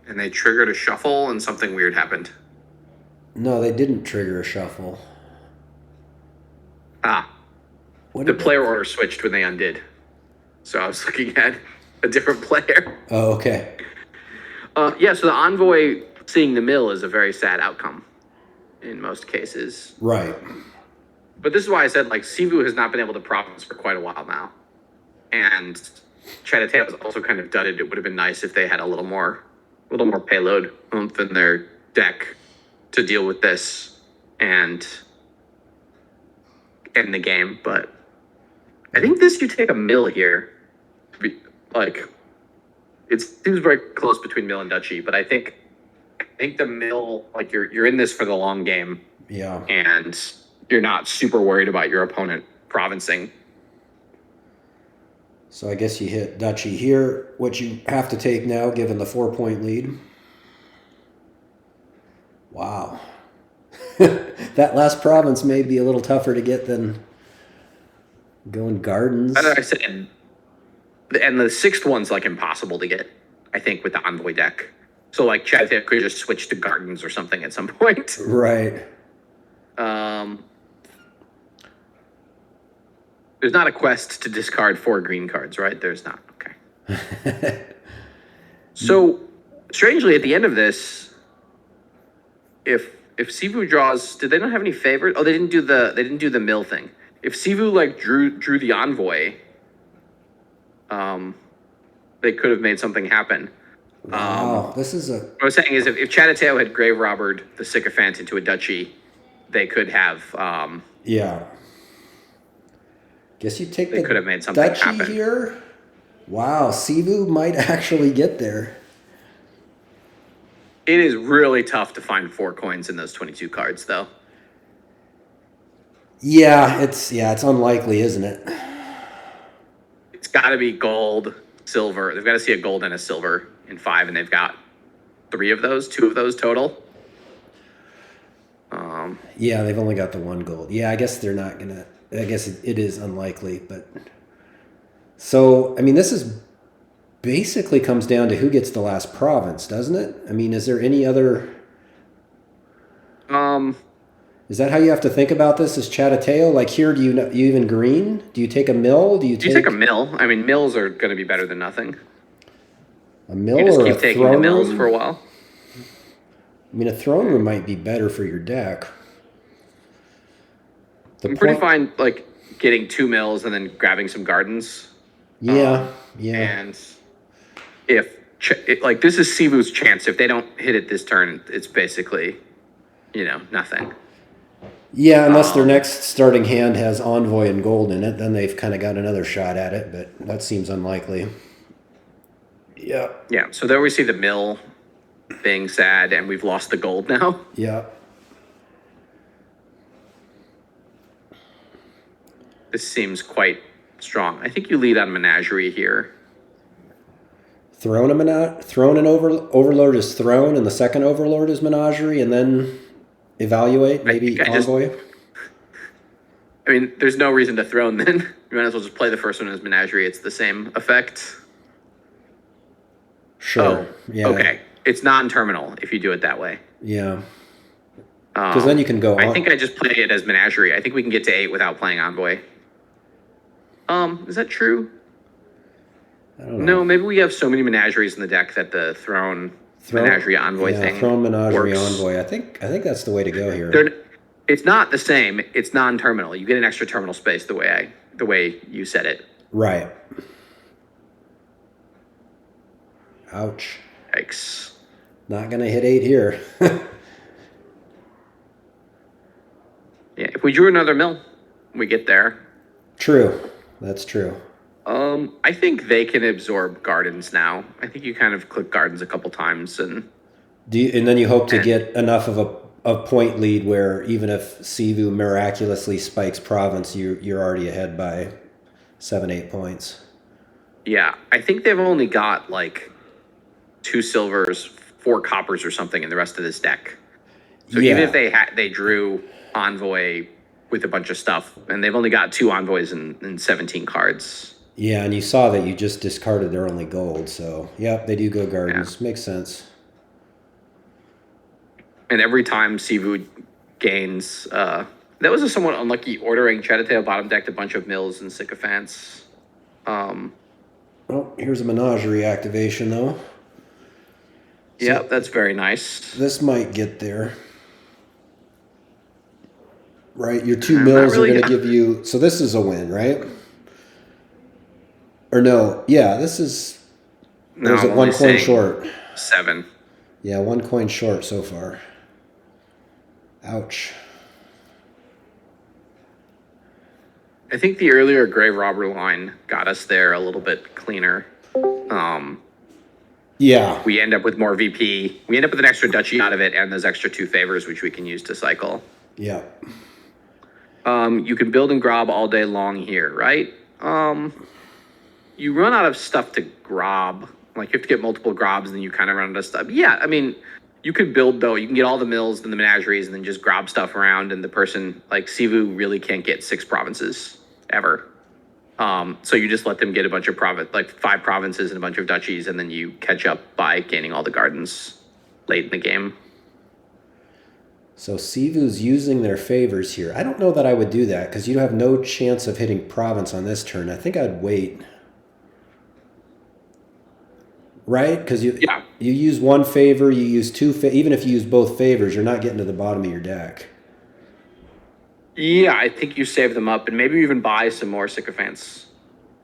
And they triggered a shuffle and something weird happened. No, they didn't trigger a shuffle. What The did player order switched when they undid. So I was looking at a different player. Oh, okay. Yeah, so the envoy seeing the mill is a very sad outcome in most cases. Right. But this is why I said, like, Cvuu has not been able to province for quite a while now. And Chattateo was also kind of dudded. It would have been nice if they had a little more payload oomph in their deck to deal with this and end the game. But I think you take a mill here. Like, it seems very close between mill and duchy, but I think the mill, like, you're in this for the long game. Yeah. And you're not super worried about your opponent provincing. So I guess you hit duchy here, which you have to take now given the 4-point lead. Wow. That last province may be a little tougher to get than going gardens. As I said, and the 6th one's like impossible to get, I think, with the envoy deck. So like chattateo could just switch to gardens or something at some point. Right. There's not a quest to discard 4 green cards, right? There's not. Okay. So strangely, at the end of this, if Cvuu draws, did they not have any favorites? Oh, they didn't do the mill thing. If Cvuu like drew the envoy, they could have made something happen. Wow, this is a. What I was saying is, if chattateo had grave robbered the sycophant into a duchy, they could have. Yeah. Guess you take They the could have made something duchy happen. here. Wow, Cvuu might actually get there. It is really tough to find 4 coins in those 22 cards, though. Yeah, it's unlikely, isn't it? It's got to be gold, silver. They've got to see a gold and a silver in 5, and they've got 3 of those, 2 of those total. Yeah, they've only got the 1 gold. Yeah, I guess they're not gonna. I guess it is unlikely, but so I mean, this is basically comes down to who gets the last province, doesn't it? I mean, is there any other? Is that how you have to think about this? Is chattateo like here? Do you even green? Do you take a mill? Do you take a mill? I mean, mills are going to be better than nothing. a mill You just or keep a taking the throne mills room? for a while. I mean, a throne room might be better for your deck. I'm pretty fine, like getting 2 mills and then grabbing some gardens. Yeah. And if like this is Cvuu's chance, if they don't hit it this turn, it's basically, nothing. Yeah, unless their next starting hand has envoy and gold in it, then they've kind of got another shot at it, but that seems unlikely. Yeah. Yeah. So there we see the mill being sad, and we've lost the gold now. Yeah. This seems quite strong. I think you lead on Menagerie here. Throne and Overlord is Throne, and the second Overlord is Menagerie, and then evaluate, maybe Envoy. I mean, there's no reason to Throne then. You might as well just play the first one as Menagerie. It's the same effect. Sure. Yeah. Okay. It's non-terminal if you do it that way. Yeah. Because then you can go on. I think I just play it as Menagerie. I think we can get to 8 without playing Envoy. Is that true? I don't know. No, maybe we have so many Menageries in the deck that the Throne Menagerie Envoy thing Throne Menagerie works. Envoy. I think that's the way to go here. It's not the same. It's non-terminal. You get an extra terminal space the way you said it. Right. Ouch. Yikes. Not gonna hit 8 here. Yeah, if we drew another mill, we get there. True. That's true. I think they can absorb gardens now. I think you kind of click gardens a couple times and then you hope to get enough of a point lead where even if Cvuu miraculously spikes province, you're already ahead by 7-8 points. Yeah, I think they've only got like 2 silvers, 4 coppers or something in the rest of this deck. So even if they drew Envoy with a bunch of stuff, and they've only got 2 envoys and 17 cards. Yeah, and you saw that you just discarded their only gold, so yeah, they do go gardens. Yeah. Makes sense. And every time Cvuu gains, that was a somewhat unlucky ordering. Chattateo bottom decked a bunch of mills and sycophants. Oh, here's a Menagerie activation though. Yeah, that's very nice. This might get there. Right, your 2 mills are going to give you. So this is a win, right? Or no? Yeah, this is. No, is it 1 coin short? 7. Yeah, 1 coin short so far. Ouch. I think the earlier grave robber line got us there a little bit cleaner. Yeah. We end up with more VP. We end up with an extra duchy out of it, and those extra 2 favors, which we can use to cycle. Yeah. You can build and grob all day long here, right? You run out of stuff to grob. Like, you have to get multiple grobs, and then you kind of run out of stuff. Yeah, I mean, you could build, though. You can get all the mills and the menageries and then just grob stuff around, and the person, like, Cvuu really can't get 6 provinces, ever. So you just let them get a bunch of 5 provinces and a bunch of duchies, and then you catch up by gaining all the gardens. late in the game. So Cvuu's using their favors here. I don't know that I would do that because you have no chance of hitting province on this turn. I think I'd wait. Right? Because you use one favor, you use two. Even if you use both favors, you're not getting to the bottom of your deck. Yeah, I think you save them up and maybe even buy some more sycophants.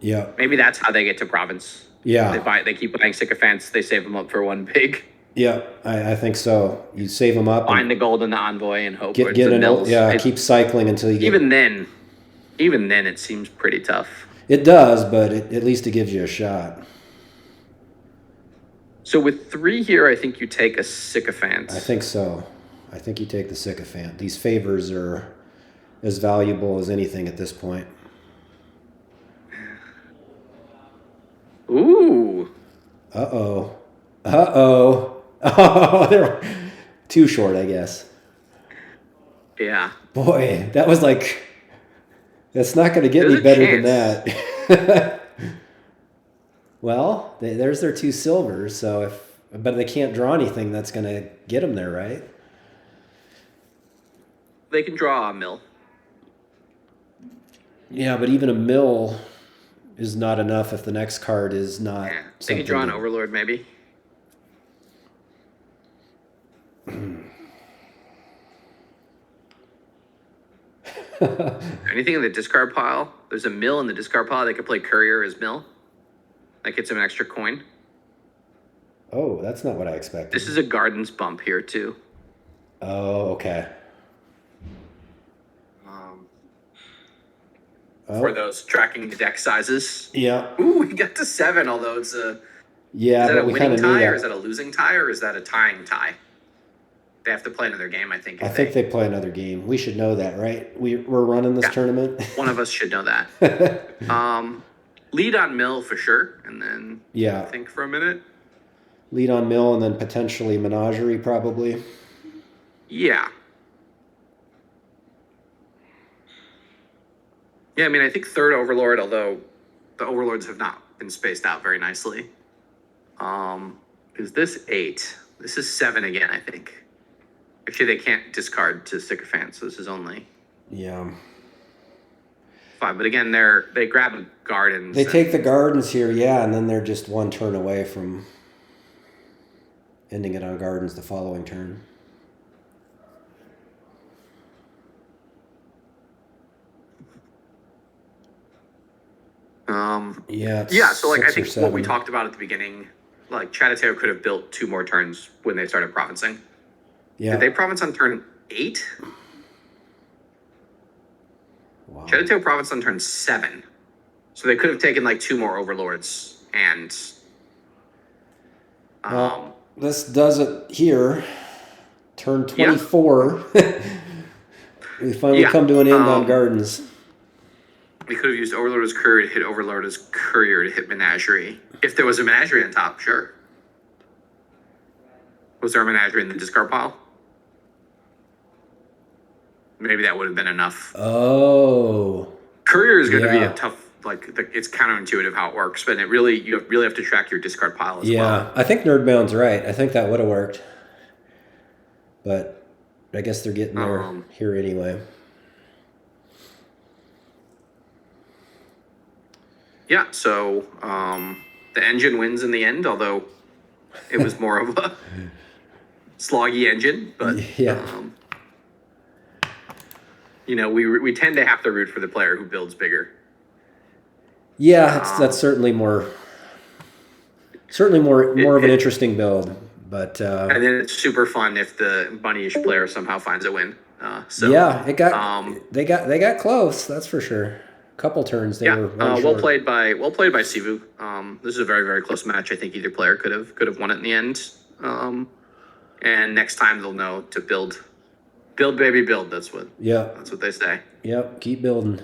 Yeah. Maybe that's how they get to province. Yeah. They keep buying sycophants. They save them up for one big. Yeah, I think so. You save them up. Find the gold in the envoy and hope. Get an mills. Yeah, keep cycling until you get. Even then, it seems pretty tough. It does, but at least it gives you a shot. So with 3 here, I think you take a sycophant. I think so. I think you take the sycophant. These favors are as valuable as anything at this point. Ooh. Uh-oh. Uh-oh. Oh, they're too short, I guess. Yeah. Boy, that was like... That's not going to get any better than that. Well, there's their 2 silvers, so but they can't draw anything that's going to get them there, right? They can draw a mill. Yeah, but even a mill is not enough if the next card is not. Yeah, they can draw an overlord, maybe. Anything in the discard pile? There's a mill in the discard pile. They could play courier as mill. That gets him an extra coin. Oh, that's not what I expected. This is a gardens bump here, too. Oh, okay. For those tracking the deck sizes. Yeah. Ooh, we got to 7, although it's a... Yeah, is that but a we winning kind of tie, knew or that. is that a losing tie, or is that a tying tie? They have to play another game, I think. I think they play another game. We should know that, right? We're running this tournament. One of us should know that. Lead on mill for sure, and then think for a minute. Lead on mill, and then potentially menagerie, probably. Yeah. Yeah, I mean, I think 3rd overlord, although the overlords have not been spaced out very nicely. Is this 8? This is 7 again, I think. Actually, they can't discard to sycophant, so this is only 5. But again, they grab gardens. They take the gardens here, and then they're just 1 turn away from ending it on gardens the following turn. So like I think what we talked about at the beginning, like Chattateo could have built 2 more turns when they started provincing. Yeah. Did they province on turn 8? Wow. Chattateo province on turn 7. So they could have taken like 2 more overlords and well, this does it here. Turn 24. We finally come to an end on gardens. We could have used Overlord as Courier to hit Overlord as Courier to hit Menagerie. If there was a Menagerie on top, sure. Was there a Menagerie in the discard pile? Maybe that would have been enough. Oh. Courier is going to be a tough, it's counterintuitive how it works, but you really have to track your discard pile as well. Yeah, I think Nerdbound's right. I think that would have worked. But I guess they're getting there here anyway. Yeah, so the engine wins in the end, although it was more of a sloggy engine. But we tend to have to root for the player who builds bigger. Yeah, that's certainly more of an interesting build. But and then it's super fun if the Bunny-ish player somehow finds a win. They got close. That's for sure. Couple turns they were well played by Cvuu. This is a very, very close match. I think either player could have won it in the end. And next time they'll know to build baby build. That's what they say. Yep, keep building.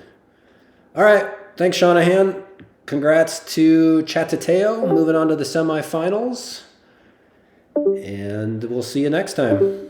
All right, thanks Shanahan. Congrats to Chattateo moving on to the semifinals. And we'll see you next time.